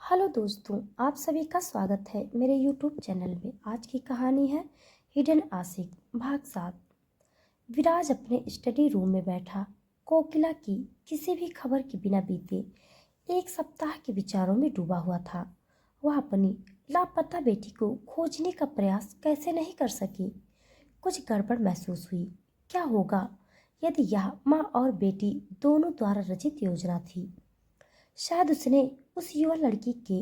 Hello दोस्तों, आप सभी का स्वागत है मेरे यूट्यूब चैनल में। आज की कहानी है हिडन आशिक भाग 7। विराज अपने स्टडी रूम में बैठा कोकिला की किसी भी खबर के बिना बीते एक सप्ताह के विचारों में डूबा हुआ था। वह अपनी लापता बेटी को खोजने का प्रयास कैसे नहीं कर सकी। कुछ गड़बड़ महसूस हुई। क्या होगा यदि यह माँ और बेटी दोनों द्वारा रचित योजना थी। शायद उसने उस युवा लड़की के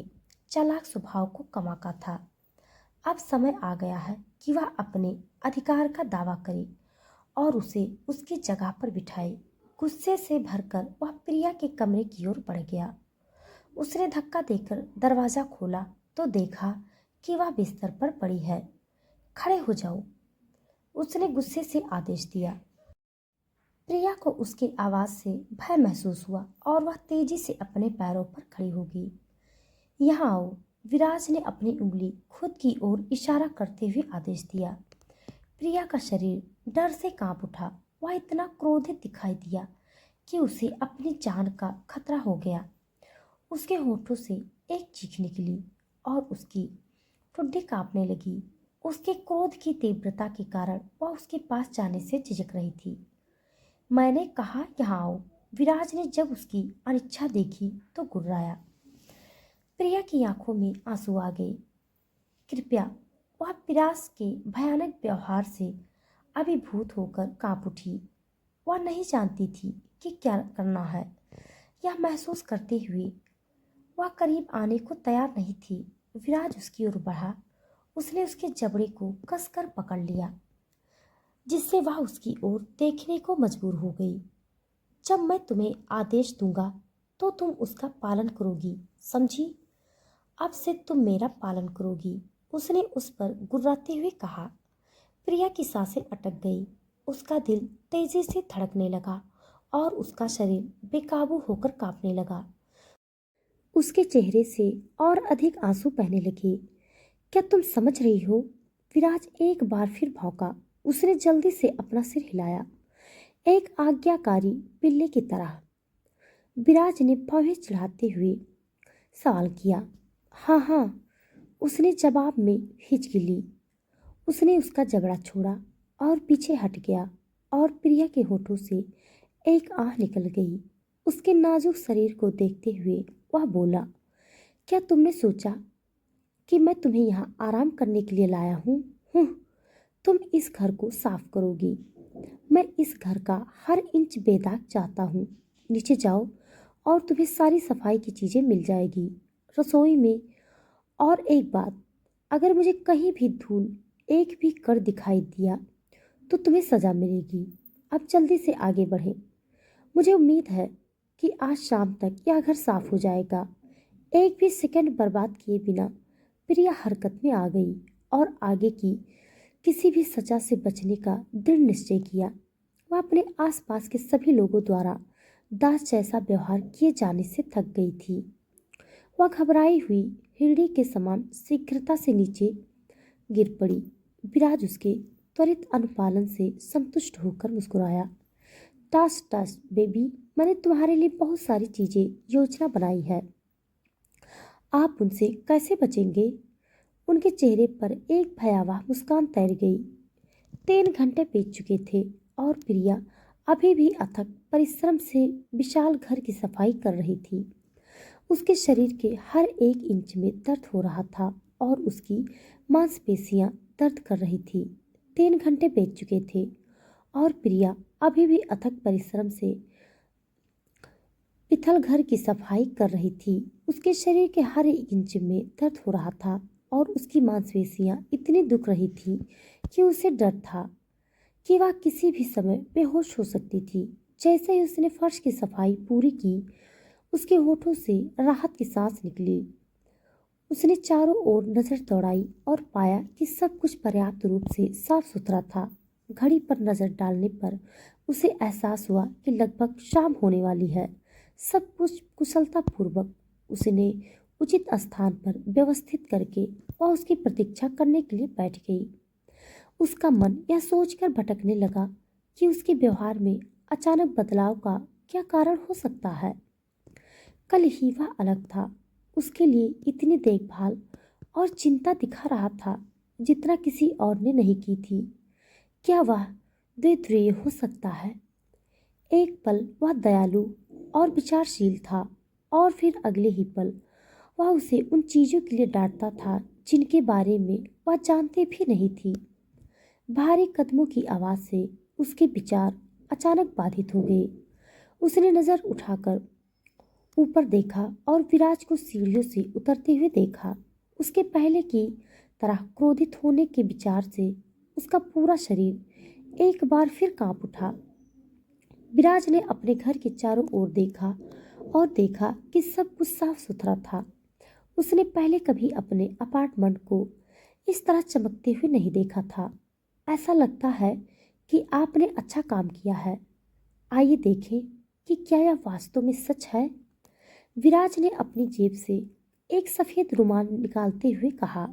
चालाक स्वभाव को कमाका था। अब समय आ गया है कि वह अपने अधिकार का दावा करे और उसे उसकी जगह पर बिठाए। गुस्से से भरकर वह प्रिया के कमरे की ओर बढ़ गया। उसने धक्का देकर दरवाजा खोला तो देखा कि वह बिस्तर पर पड़ी है। खड़े हो जाओ, उसने गुस्से से आदेश दिया। प्रिया को उसकी आवाज से भय महसूस हुआ और वह तेजी से अपने पैरों पर खड़ी हो गई। यहाँ आओ, विराज ने अपनी उंगली खुद की ओर इशारा करते हुए आदेश दिया। प्रिया का शरीर डर से कांप उठा। वह इतना क्रोधित दिखाई दिया कि उसे अपनी जान का खतरा हो गया। उसके होठों से एक चीख निकली और उसकी ठुड्डी कांपने लगी। उसके क्रोध की तीव्रता के कारण वह उसके पास जाने से झिझक रही थी। मैंने कहा यहाँ आओ। विराज ने जब उसकी अनिच्छा देखी तो गुर्राया। प्रिया की आंखों में आंसू आ गए। कृपया, वह विराज के भयानक व्यवहार से अभिभूत होकर कांप उठी। वह नहीं जानती थी कि क्या करना है। यह महसूस करते हुए वह करीब आने को तैयार नहीं थी। विराज उसकी ओर बढ़ा। उसने उसके जबड़े को कसकर पकड़ लिया, जिससे वह उसकी ओर देखने को मजबूर हो गई। जब मैं तुम्हें आदेश दूंगा तो तुम उसका पालन करोगी, समझी? अब से तुम मेरा पालन करोगी, उसने उस पर गुर्राते हुए कहा। प्रिया की सांसें अटक गई। उसका दिल तेजी से धड़कने लगा और उसका शरीर बेकाबू होकर कांपने लगा। उसके चेहरे से और अधिक आंसू बहने लगे। क्या तुम समझ रही हो? विराज एक बार फिर भौंका। उसने जल्दी से अपना सिर हिलाया, एक आज्ञाकारी पिल्ले की तरह। विराज ने भौहें चढ़ाते हुए सवाल किया। हाँ हाँ, उसने जवाब में हिचकी ली। उसने उसका जबड़ा छोड़ा और पीछे हट गया और प्रिया के होठों से एक आह निकल गई। उसके नाजुक शरीर को देखते हुए वह बोला, क्या तुमने सोचा कि मैं तुम्हें यहाँ आराम करने के लिए लाया हूँ? तुम इस घर को साफ करोगी। मैं इस घर का हर इंच बेदाग चाहता हूँ। नीचे जाओ और तुम्हें सारी सफाई की चीज़ें मिल जाएगी, रसोई में। और एक बात, अगर मुझे कहीं भी धूल एक भी कण दिखाई दिया तो तुम्हें सजा मिलेगी। अब जल्दी से आगे बढ़ें। मुझे उम्मीद है कि आज शाम तक यह घर साफ हो जाएगा। एक भी सेकंड बर्बाद किए बिना प्रिया हरकत में आ गई और आगे की किसी भी सजा से बचने का दृढ़ निश्चय किया। वह अपने आसपास के सभी लोगों द्वारा दास जैसा व्यवहार किए जाने से थक गई थी। वह घबराई हुई हिरणी के समान शीघ्रता से नीचे गिर पड़ी। विराज उसके त्वरित अनुपालन से संतुष्ट होकर मुस्कुराया। टास टास बेबी, मैंने तुम्हारे लिए बहुत सारी चीजें योजना बनाई है। आप उनसे कैसे बचेंगे? उनके चेहरे पर एक भयावह मुस्कान तैर गई। 3 घंटे बीत चुके थे और प्रिया अभी भी अथक परिश्रम से विशाल घर की सफाई कर रही थी। उसके शरीर के हर एक इंच में दर्द हो रहा था और उसकी मांसपेशियां दर्द कर रही थी। 3 घंटे बीत चुके थे और प्रिया अभी भी अथक परिश्रम से पिथल घर की सफाई कर रही थी। उसके शरीर के हर एक इंच में दर्द हो रहा था और उसकी मांसपेशियां इतनी दुख रही थी कि उसे डर था कि वह किसी भी समय बेहोश हो सकती थी। जैसे ही उसने फर्श की सफाई पूरी की, उसके होठों से राहत की सांस निकली। उसने चारों ओर नजर दौड़ाई और पाया कि सब कुछ पर्याप्त रूप से साफ सुथरा था। घड़ी पर नजर डालने पर उसे एहसास हुआ कि लगभग शाम होने वाली है। सब कुछ कुशलतापूर्वक उसने उचित स्थान पर व्यवस्थित करके वह उसकी प्रतीक्षा करने के लिए बैठ गई। उसका मन यह सोचकर भटकने लगा कि उसके व्यवहार में अचानक बदलाव का क्या कारण हो सकता है। कल ही वह अलग था। उसके लिए इतनी देखभाल और चिंता दिखा रहा था जितना किसी और ने नहीं की थी। क्या वह द्विध्रुवीय हो सकता है? एक पल वह दयालु और विचारशील था और फिर अगले ही पल वह उसे उन चीजों के लिए डांटता था जिनके बारे में वह जानती भी नहीं थी। भारी कदमों की आवाज से उसके विचार अचानक बाधित हो गए। उसने नजर उठाकर ऊपर देखा और विराज को सीढ़ियों से उतरते हुए देखा। उसके पहले की तरह क्रोधित होने के विचार से उसका पूरा शरीर एक बार फिर कांप उठा। विराज ने अपने घर के चारों ओर देखा और देखा कि सब कुछ साफ सुथरा था। उसने पहले कभी अपने अपार्टमेंट को इस तरह चमकते हुए नहीं देखा था। ऐसा लगता है कि आपने अच्छा काम किया है। आइए देखें कि क्या यह वास्तव में सच है। विराज ने अपनी जेब से एक सफेद रुमाल निकालते हुए कहा।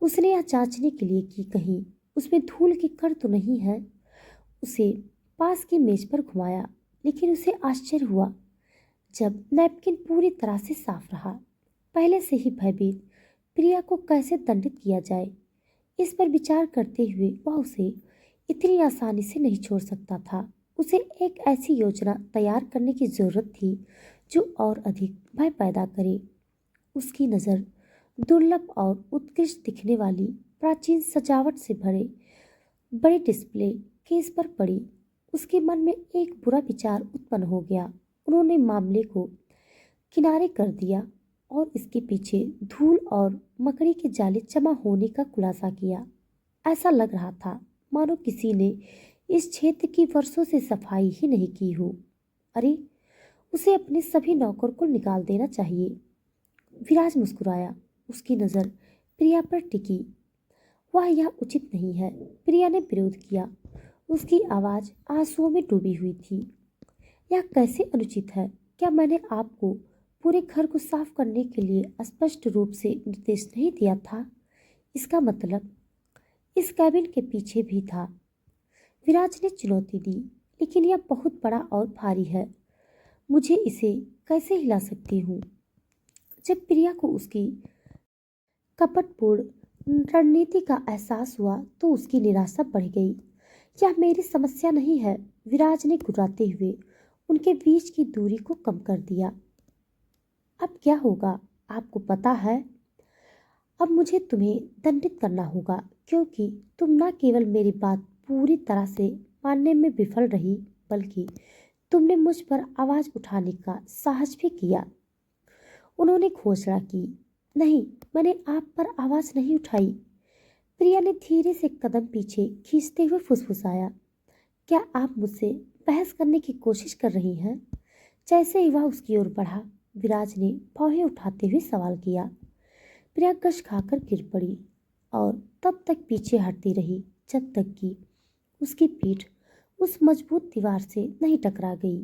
उसने यह जांचने के लिए कि कहीं उसमें धूल की कण तो नहीं है। उसे पास की मेज पर घुमाया, लेकिन उसे आश्चर्य हुआ जब नैपकिन पूरी तरह से साफ रहा। पहले से ही भयभीत प्रिया को कैसे दंडित किया जाए, इस पर विचार करते हुए वह उसे इतनी आसानी से नहीं छोड़ सकता था। उसे एक ऐसी योजना तैयार करने की जरूरत थी जो और अधिक भय पैदा करे। उसकी नज़र दुर्लभ और उत्कृष्ट दिखने वाली प्राचीन सजावट से भरे बड़े डिस्प्ले केस पर पड़ी। उसके मन में एक बुरा विचार उत्पन्न हो गया। उन्होंने मामले को किनारे कर दिया और इसके पीछे धूल और मकड़ी के जाले जमा होने का खुलासा किया। ऐसा लग रहा था मानो किसी ने इस क्षेत्र की वर्षों से सफाई ही नहीं की हो। अरे, उसे अपने सभी नौकर को निकाल देना चाहिए। विराज मुस्कुराया। उसकी नज़र प्रिया पर टिकी। वह यह उचित नहीं है। प्रिया ने विरोध किया। उसकी आवाज़ आंसुओं में डूबी हुई थी। यह कैसे अनुचित है? क्या मैंने आपको पूरे घर को साफ करने के लिए स्पष्ट रूप से निर्देश नहीं दिया था? इसका मतलब इस कैबिन के पीछे भी था। विराज ने चुनौती दी, लेकिन यह बहुत बड़ा और भारी है। मुझे इसे कैसे हिला सकती हूँ? जब प्रिया को उसकी कपटपूर्ण रणनीति का एहसास हुआ तो उसकी निराशा बढ़ गई। यह मेरी समस्या नहीं है। विराज ने घुराते हुए उनके बीच की दूरी को कम कर दिया। अब क्या होगा आपको पता है? अब मुझे तुम्हें दंडित करना होगा, क्योंकि तुम न केवल मेरी बात पूरी तरह से मानने में विफल रही, बल्कि तुमने मुझ पर आवाज उठाने का साहस भी किया। उन्होंने घोषणा की। नहीं, मैंने आप पर आवाज नहीं उठाई। प्रिया ने धीरे से कदम पीछे खींचते हुए फुसफुसाया। क्या आप मुझसे बहस करने की कोशिश कर रही हैं? जैसे ही वह उसकी ओर बढ़ा, विराज ने भौहें उठाते हुए सवाल किया। प्रिया कश खाकर गिर पड़ी और तब तक पीछे हटती रही जब तक कि उसकी पीठ उस मजबूत दीवार से नहीं टकरा गई,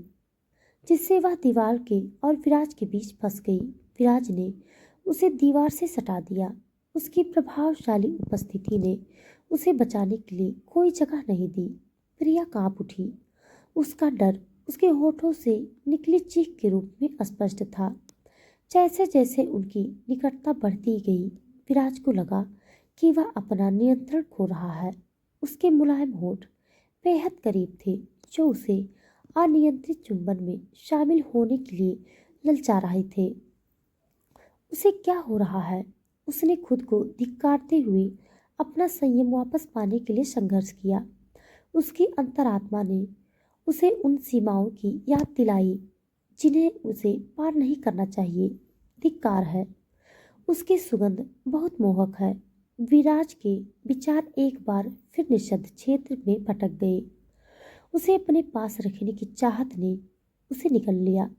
जिससे वह दीवार के और विराज के बीच फंस गई। विराज ने उसे दीवार से सटा दिया। उसकी प्रभावशाली उपस्थिति ने उसे बचाने के लिए कोई जगह नहीं दी। प्रिया कांप उठी। उसका डर उसके होठों से निकली चीख के रूप में स्पष्ट था। जैसे जैसे उनकी निकटता बढ़ती गई, विराज को लगा कि वह अपना नियंत्रण खो रहा है। उसके मुलायम होठ बेहद करीब थे, जो उसे अनियंत्रित चुंबन में शामिल होने के लिए ललचा रहे थे। उसे क्या हो रहा है? उसने खुद को धिक्कारते हुए अपना संयम वापस पाने के लिए संघर्ष किया। उसकी अंतरात्मा ने उसे उन सीमाओं की याद दिलाई जिन्हें उसे पार नहीं करना चाहिए। धिक्कार है। उसकी सुगंध बहुत मोहक है। विराज के विचार एक बार फिर निषिद्ध क्षेत्र में भटक गए। उसे अपने पास रखने की चाहत ने उसे निगल लिया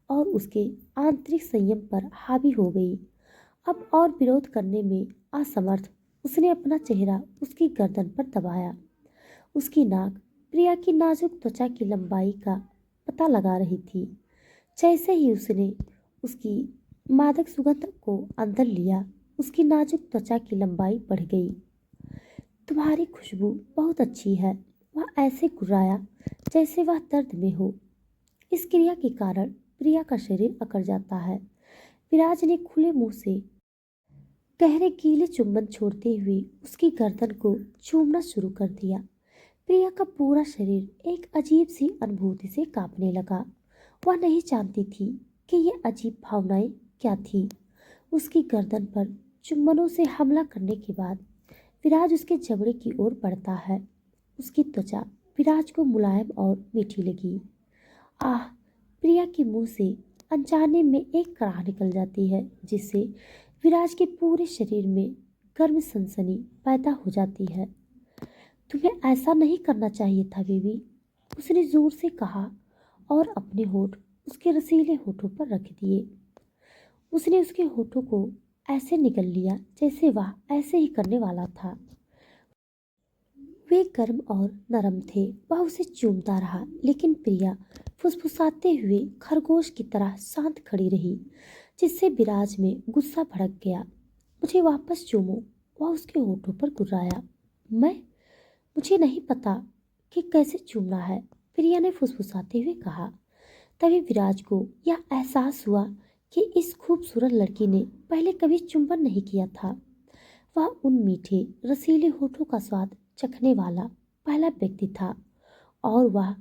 और उसके आंतरिक संयम पर हावी हो गई। अब और विरोध करने में असमर्थ, उसने अपना चेहरा उसकी गर्दन पर दबाया। उसकी नाक प्रिया की नाजुक त्वचा की लंबाई का पता लगा रही थी। जैसे ही उसने उसकी मादक सुगंध को अंदर लिया, उसकी नाजुक त्वचा की लंबाई बढ़ गई। तुम्हारी खुशबू बहुत अच्छी है। वह ऐसे गुर्राया जैसे वह दर्द में हो। इस क्रिया के कारण प्रिया का शरीर अकड़ जाता है। विराज ने खुले मुंह से गहरे गीले चुंबन छोड़ते हुए उसकी गर्दन को चूमना शुरू कर दिया। प्रिया का पूरा शरीर एक अजीब सी अनुभूति से कांपने लगा। वह नहीं जानती थी कि ये अजीब भावनाएं क्या थी। उसकी गर्दन पर चुंबनों से हमला करने के बाद विराज उसके जबड़े की ओर बढ़ता है। उसकी त्वचा विराज को मुलायम और मीठी लगी। आह! प्रिया के मुंह से अनजाने में एक कराह निकल जाती है, जिससे विराज के पूरे शरीर में गर्म सनसनी पैदा हो जाती है। तुम्हें ऐसा नहीं करना चाहिए था बेबी, उसने जोर से कहा और अपने होठ उसके रसीले होठों पर रख दिए। उसने उसके होठों को ऐसे निगल लिया जैसे वह ऐसे ही करने वाला था। वे गर्म और नरम थे। वह उसे चूमता रहा, लेकिन प्रिया फुसफुसाते हुए खरगोश की तरह शांत खड़ी रही, जिससे विराज में गुस्सा भड़क गया। मुझे वापस चूमो, वह उसके होठों पर गुर्राया। मुझे नहीं पता कि कैसे चूमना है, प्रिया ने फुसफुसाते हुए कहा। तभी विराज को यह एहसास हुआ कि इस खूबसूरत लड़की ने पहले कभी चुंबन नहीं किया था। वह उन मीठे रसीले होठों का स्वाद चखने वाला पहला व्यक्ति था, और वह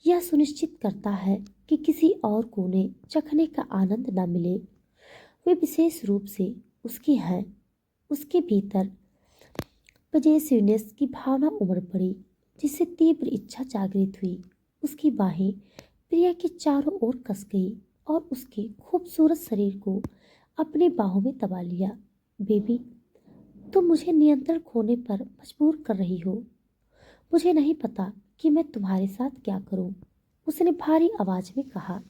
यह सुनिश्चित करता है कि किसी और को उन्हें चखने का आनंद न मिले। वे विशेष रूप से उसकी हैं। उसके भीतर पजेसिवनेस की भावना उमड़ पड़ी, जिससे तीव्र इच्छा जागृत हुई। उसकी बाहें प्रिया के चारों ओर कस गई और उसके खूबसूरत शरीर को अपनी बाहों में दबा लिया। बेबी, तुम मुझे नियंत्रण खोने पर मजबूर कर रही हो। मुझे नहीं पता कि मैं तुम्हारे साथ क्या करूं, उसने भारी आवाज में कहा।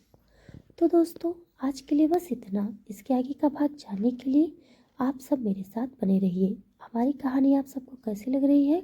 तो दोस्तों, आज के लिए बस इतना। इसके आगे का भाग जानने के लिए आप सब मेरे साथ बने रहिए। हमारी कहानी आप सबको कैसी लग रही है